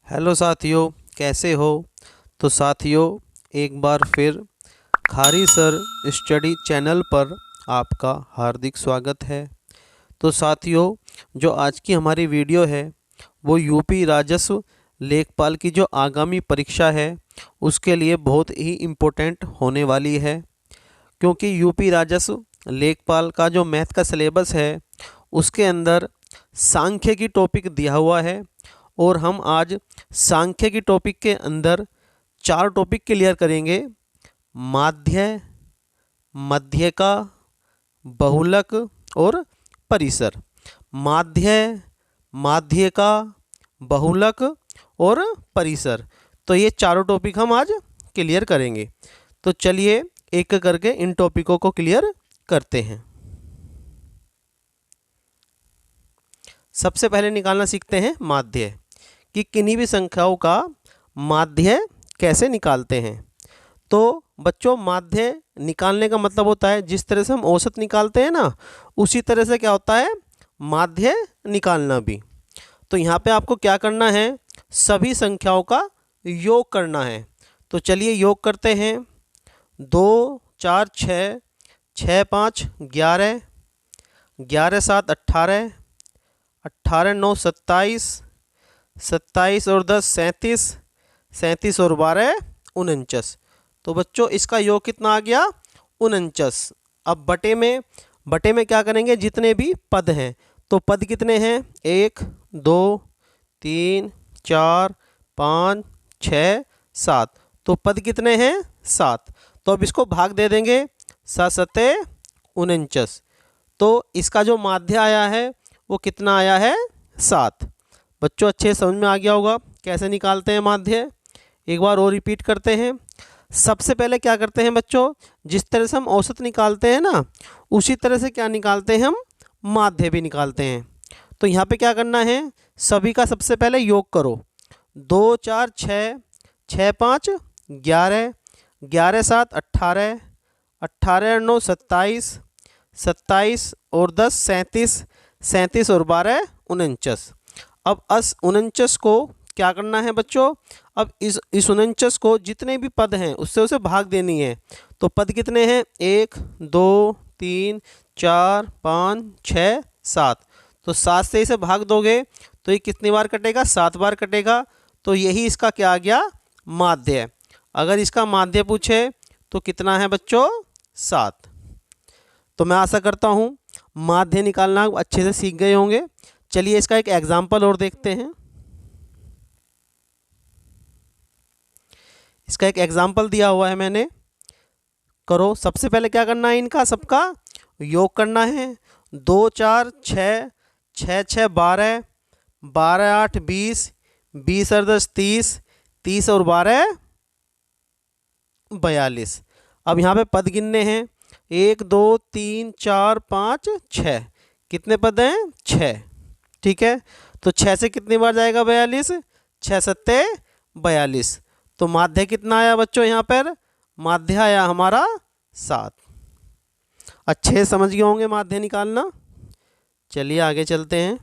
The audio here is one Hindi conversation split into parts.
हेलो साथियों, कैसे हो। तो साथियों, एक बार फिर खारी सर स्टडी चैनल पर आपका हार्दिक स्वागत है। तो साथियों, जो आज की हमारी वीडियो है वो यूपी राजस्व लेखपाल की जो आगामी परीक्षा है उसके लिए बहुत ही इम्पोर्टेंट होने वाली है, क्योंकि यूपी राजस्व लेखपाल का जो मैथ का सिलेबस है उसके अंदर सांख्य की टॉपिक दिया हुआ है। और हम आज सांख्य की टॉपिक के अंदर 4 टॉपिक क्लियर करेंगे: माध्य, मध्यिका, बहुलक और परिसर। माध्य, माध्यिका, बहुलक और परिसर, तो ये चारों टॉपिक हम आज क्लियर करेंगे। तो चलिए एक एक करके इन टॉपिकों को क्लियर करते हैं। सबसे पहले निकालना सीखते हैं माध्य, कि किन्हीं भी संख्याओं का माध्य कैसे निकालते हैं। तो बच्चों, माध्य निकालने का मतलब होता है जिस तरह से हम औसत निकालते हैं ना, उसी तरह से क्या होता है माध्य निकालना भी। तो यहाँ पे आपको क्या करना है, सभी संख्याओं का योग करना है। तो चलिए योग करते हैं। 2 4 6, 6 5 11, 11 7 18, 18 9 27, 27 और 10 37, 37 और 12 49। तो बच्चों इसका योग कितना आ गया, 49। अब बटे में क्या करेंगे, जितने भी पद हैं, तो पद कितने हैं, 1 2 3 4 5 6 7, तो पद कितने हैं, 7। तो अब इसको भाग दे देंगे, 7 7 49। तो इसका जो माध्य आया है वो कितना आया है, 7। बच्चों अच्छे समझ में आ गया होगा कैसे निकालते हैं माध्य। एक बार और रिपीट करते हैं। सबसे पहले क्या करते हैं बच्चों, जिस तरह से हम औसत निकालते हैं ना, उसी तरह से क्या निकालते हैं हम, माध्य भी निकालते हैं। तो यहाँ पे क्या करना है, सभी का सबसे पहले योग करो। 2 4 6, 6 5 11, 11 7 18, 18 9 27, 27 और 10 37, 37 और 12 49। अब 49 को क्या करना है बच्चों, अब इस 49 को जितने भी पद हैं उससे उसे भाग देनी है। तो पद कितने हैं, 1 2 3 4 5 6 7। तो 7 से इसे भाग दोगे तो ये कितनी बार कटेगा, 7 बार कटेगा। तो यही इसका क्या आ गया, माध्य है। अगर इसका माध्य पूछे तो कितना है बच्चों, 7। तो मैं आशा करता हूँ माध्य निकालना अच्छे से सीख गए होंगे। चलिए इसका एक एग्जाम्पल और देखते हैं। इसका एक एग्जाम्पल दिया हुआ है मैंने, करो। सबसे पहले क्या करना है, इनका सबका योग करना है। 2 4 6, 6 6 12, 12 8 20, 20 और 10 30, 30 और 12 42। अब यहाँ पे पद गिनने हैं, 1 2 3 4 5 6। कितने पद हैं, 6। ठीक है, तो 6 से कितनी बार जाएगा, 42, 6 सत्ते 42। तो माध्य कितना आया बच्चों, यहाँ पर माध्य आया हमारा 7। अच्छे से समझ गए होंगे माध्य निकालना। चलिए आगे चलते हैं।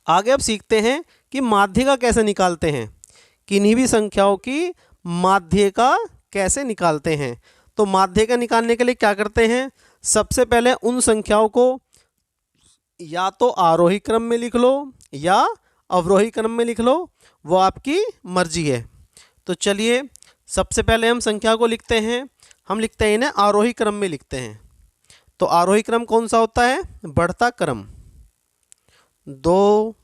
आगे अब सीखते हैं कि माध्य का कैसे निकालते हैं, किन्हीं भी संख्याओं की माध्य का कैसे निकालते हैं। तो माध्य का निकालने के लिए क्या करते हैं, सबसे पहले उन संख्याओं को या तो आरोही क्रम में लिख लो या अवरोही क्रम में लिख लो, वो आपकी मर्जी है। तो चलिए सबसे पहले हम संख्या को लिखते हैं। हम लिखते हैं इन्हें आरोही क्रम में लिखते हैं। तो आरोही क्रम कौन सा होता है, बढ़ता क्रम। 2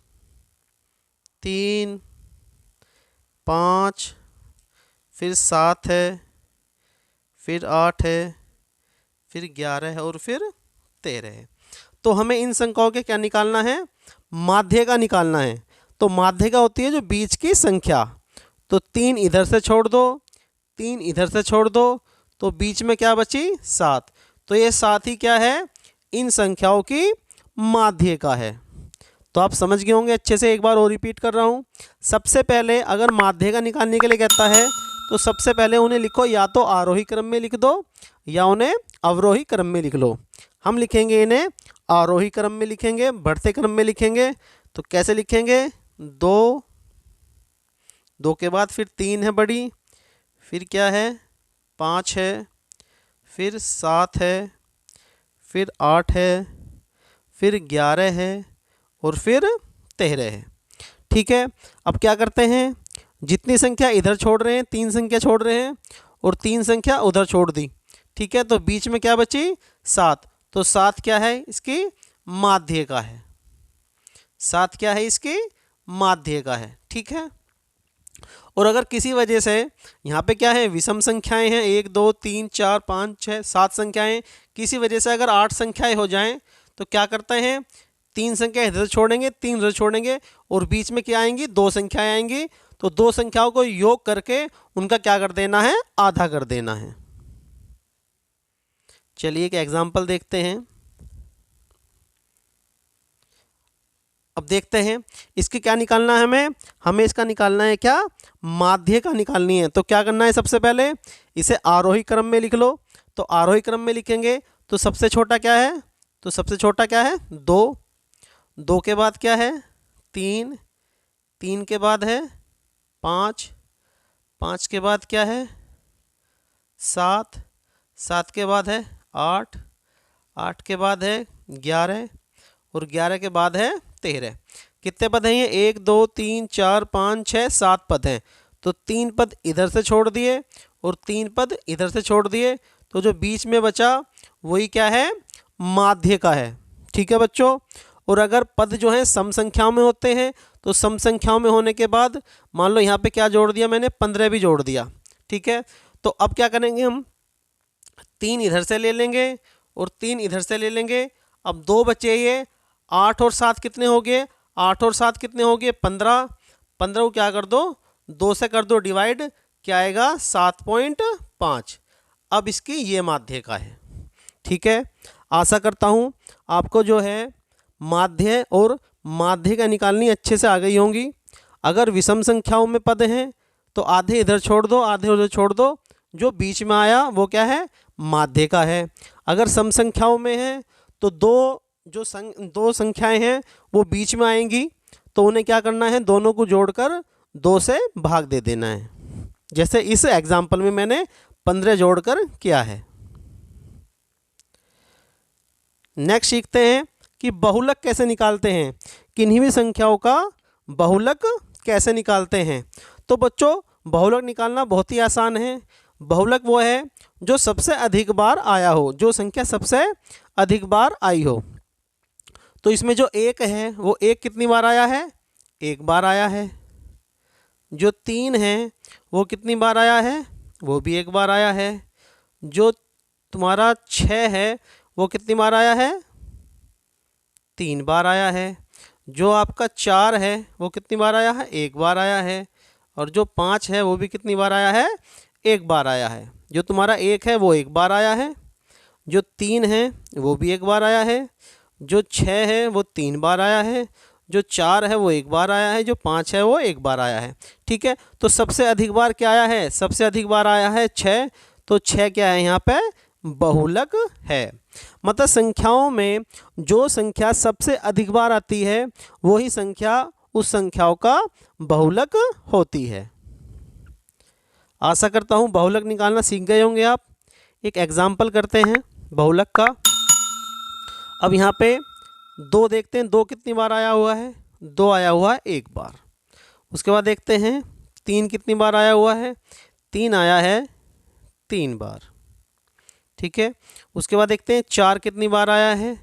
3 5, फिर 7 है, फिर 8 है, फिर 11 है और फिर 13 है। तो हमें इन संख्याओं के क्या निकालना है, माध्य का निकालना है। तो माध्य का होती है जो बीच की संख्या। तो 3 इधर से छोड़ दो, 3 इधर से छोड़ दो, तो बीच में क्या बची, 7। तो ये 7 ही क्या है, इन संख्याओं की माध्य का है। तो आप समझ गए होंगे अच्छे से। एक बार और रिपीट कर रहा हूँ। सबसे पहले अगर माध्य का निकालने के लिए कहता है तो सबसे पहले उन्हें लिखो या तो आरोही क्रम में लिख दो या उन्हें अवरोही क्रम में लिख लो। हम लिखेंगे इन्हें आरोही क्रम में लिखेंगे, बढ़ते क्रम में लिखेंगे। तो कैसे लिखेंगे, 2, 2 के बाद फिर 3 है बड़ी, फिर क्या है 5 है, फिर 7 है, फिर 8 है, फिर 11 है और फिर 13 है। ठीक है, अब क्या करते हैं, जितनी संख्या इधर छोड़ रहे हैं, 3 संख्या छोड़ रहे हैं और 3 संख्या उधर छोड़ दी। ठीक है, तो बीच में क्या बची 7, तो 7 क्या है इसकी माध्य का है, 7 क्या है इसकी माध्य का है। ठीक है, और अगर किसी वजह से यहाँ पे क्या है विषम संख्याएं हैं, 1 2 3 4 5 6 7 संख्याएं, किसी वजह से अगर 8 संख्याएं हो जाएं तो क्या करते हैं 3 संख्या इधर छोड़ेंगे, 3 इधर छोड़ेंगे और बीच में क्या आएंगी 2 संख्याएं आएंगी, तो 2 संख्याओं को योग करके उनका क्या कर देना है आधा कर देना है। चलिए एक एग्जाम्पल देखते हैं। अब देखते हैं इसकी क्या निकालना है, हमें इसका निकालना है क्या माध्य का निकालनी है। तो क्या करना है, सबसे पहले इसे आरोही क्रम में लिख लो। तो आरोही क्रम में लिखेंगे तो सबसे छोटा क्या है, तो सबसे छोटा क्या है 2, 2 के बाद क्या है 3, 3 के बाद है 5, 5 के बाद क्या है 7, 7 के बाद है 8, 8 के बाद है 11 और 11 के बाद है 13। कितने पद हैं ये 1 2 3 4 5 6 7 पद हैं। तो 3 पद इधर से छोड़ दिए और 3 पद इधर से छोड़ दिए, तो जो बीच में बचा वही क्या है माध्य का है। ठीक है बच्चों, और अगर पद जो हैं सम संख्याओं में होते हैं तो सम संख्याओं में होने के बाद मान लो यहाँ पे क्या जोड़ दिया मैंने 15 भी जोड़ दिया। ठीक है, तो अब क्या करेंगे हम 3 इधर से ले लेंगे और 3 इधर से ले लेंगे। अब 2 बचे ये 8 और 7 कितने हो गए, 8 और 7 कितने हो गए 15, 15 को क्या कर दो 2 से कर दो डिवाइड, क्या आएगा 7.5। अब इसकी ये माध्य का है। ठीक है, आशा करता हूँ आपको जो है माध्य और माध्य का निकालनी अच्छे से आ गई होंगी। अगर विषम संख्याओं में पद हैं तो आधे इधर छोड़ दो आधे उधर छोड़ दो, जो बीच में आया वो क्या है माध्य का है। अगर सम संख्याओं में है तो दो संख्याएं हैं वो बीच में आएंगी, तो उन्हें क्या करना है दोनों को जोड़कर 2 से भाग दे देना है, जैसे इस एग्जाम्पल में मैंने 15 जोड़कर किया है। नेक्स्ट सीखते हैं कि बहुलक कैसे निकालते हैं, किन्हीं भी संख्याओं का बहुलक कैसे निकालते हैं। तो बच्चों बहुलक निकालना बहुत ही आसान है। बहुलक वो है जो सबसे अधिक बार आया हो, जो संख्या सबसे अधिक बार आई हो। तो इसमें जो 1 है वो 1 कितनी बार आया है, 1 बार आया है। जो 3 है वो कितनी बार आया है, वो भी 1 बार आया है। जो तुम्हारा 6 है वो कितनी बार आया है, 3 बार आया है। जो आपका 4 है वो कितनी बार आया है, 1 बार आया है। और जो 5 है वो भी कितनी बार आया है, 1 बार आया है। जो तुम्हारा 1 है वो 1 बार आया है। जो 3 है वो भी 1 बार आया है। जो 6 है वो 3 बार आया है। जो 4 है वो 1 बार आया है। जो 5 है वो 1 बार आया है। ठीक है, तो सबसे अधिक बार क्या आया है, सबसे अधिक बार आया है 6। तो 6 क्या है यहाँ पे बहुलक है। मतलब संख्याओं में जो संख्या सबसे अधिक बार आती है वही संख्या उस संख्याओं का बहुलक होती है। आशा करता हूँ बहुलक निकालना सीख गए होंगे आप। एक एग्जाम्पल करते हैं बहुलक का। अब यहाँ पे 2 देखते हैं, 2 कितनी बार आया हुआ है, 2 आया हुआ है 1 बार। उसके बाद देखते हैं 3 कितनी बार आया हुआ है, 3 आया है 3 बार। ठीक है, उसके बाद देखते हैं 4 कितनी बार आया है,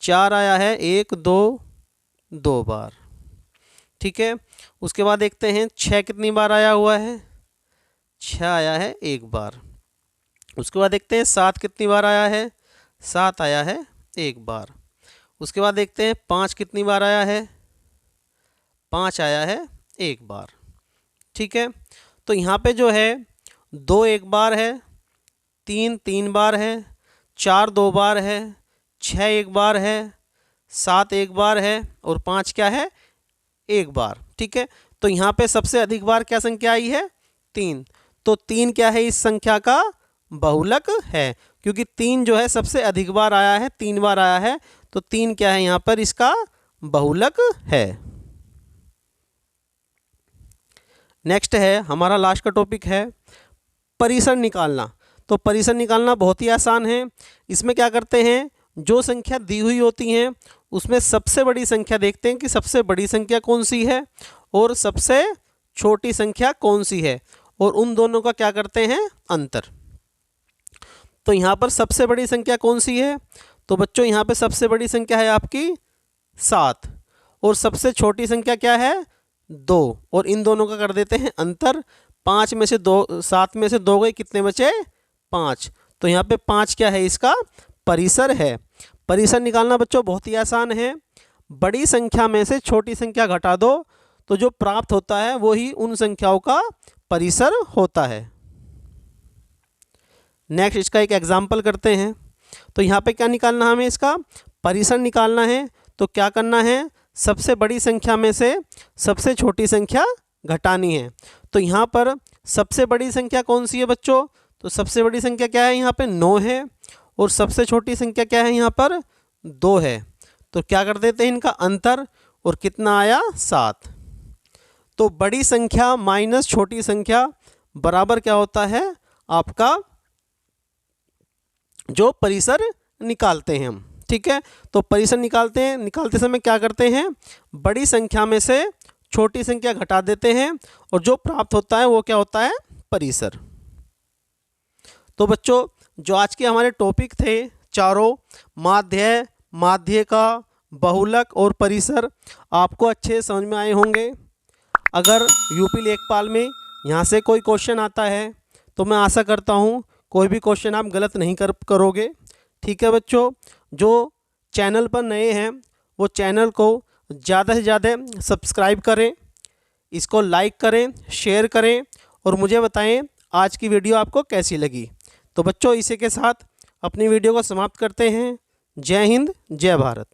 4 आया है 1 2 2 बार। ठीक है, उसके बाद देखते हैं 6 कितनी बार आया हुआ है, 6 आया है 1 बार। उसके बाद देखते हैं 7 कितनी बार आया है, 7 आया है 1 बार। उसके बाद देखते हैं 5 कितनी बार आया है, 5 आया है 1 बार। ठीक है, तो यहाँ पे जो है 2 1 बार है, 3 3 बार है, 4 2 बार है, 6 1 बार है, 7 1 बार है और 5 क्या है 1 बार। ठीक है, तो यहाँ पे सबसे अधिक बार क्या संख्या आई है 3। तो 3 क्या है इस संख्या का बहुलक है, क्योंकि 3 जो है सबसे अधिक बार आया है, 3 बार आया है। तो 3 क्या है यहाँ पर इसका बहुलक है। नेक्स्ट है हमारा लास्ट का टॉपिक है परिसर निकालना। तो परिसर निकालना बहुत ही आसान है। इसमें क्या करते हैं, जो संख्या दी हुई होती हैं उसमें सबसे बड़ी संख्या देखते हैं कि सबसे बड़ी संख्या कौन सी है और सबसे छोटी संख्या कौन सी है, और उन दोनों का क्या करते हैं, अंतर। तो यहाँ पर सबसे बड़ी संख्या कौन सी है, तो बच्चों यहाँ पे सबसे बड़ी संख्या है आपकी 7, और सबसे छोटी संख्या क्या है, 2, और इन दोनों का कर देते हैं अंतर। 5 में से 2, 7 में से 2 गए, कितने बचे, 5। तो यहाँ पे 5 क्या है, इसका परिसर है। परिसर निकालना बच्चों बहुत ही आसान है। बड़ी संख्या में से छोटी संख्या घटा दो तो जो प्राप्त होता है वो ही उन संख्याओं का परिसर होता है। नेक्स्ट इसका एक एग्जाम्पल करते हैं। तो यहाँ पे क्या निकालना, हमें इसका परिसर निकालना है। तो क्या करना है, सबसे बड़ी संख्या में से सबसे छोटी संख्या घटानी है। तो यहाँ पर सबसे बड़ी संख्या कौन सी है बच्चों, तो सबसे बड़ी संख्या क्या है, यहाँ पे 9 है, और सबसे छोटी संख्या क्या है, यहाँ पर 2 है। तो क्या कर देते हैं, इनका अंतर, और कितना आया, 7। तो बड़ी संख्या माइनस छोटी संख्या बराबर क्या होता है, आपका जो परिसर निकालते हैं हम। ठीक है, तो परिसर निकालते हैं, निकालते समय क्या करते हैं, बड़ी संख्या में से छोटी संख्या घटा देते हैं, और जो प्राप्त होता है वो क्या होता है, परिसर। तो बच्चों जो आज के हमारे टॉपिक थे चारों, माध्य, माध्यिका, बहुलक और परिसर, आपको अच्छे समझ में आए होंगे। अगर यूपी लेखपाल में यहाँ से कोई क्वेश्चन आता है तो मैं आशा करता हूँ कोई भी क्वेश्चन आप गलत नहीं करोगे। ठीक है बच्चों, जो चैनल पर नए हैं वो चैनल को ज़्यादा से ज़्यादा सब्सक्राइब करें, इसको लाइक करें, शेयर करें, और मुझे बताएं आज की वीडियो आपको कैसी लगी। तो बच्चों इसी के साथ अपनी वीडियो को समाप्त करते हैं। जय हिंद, जय भारत।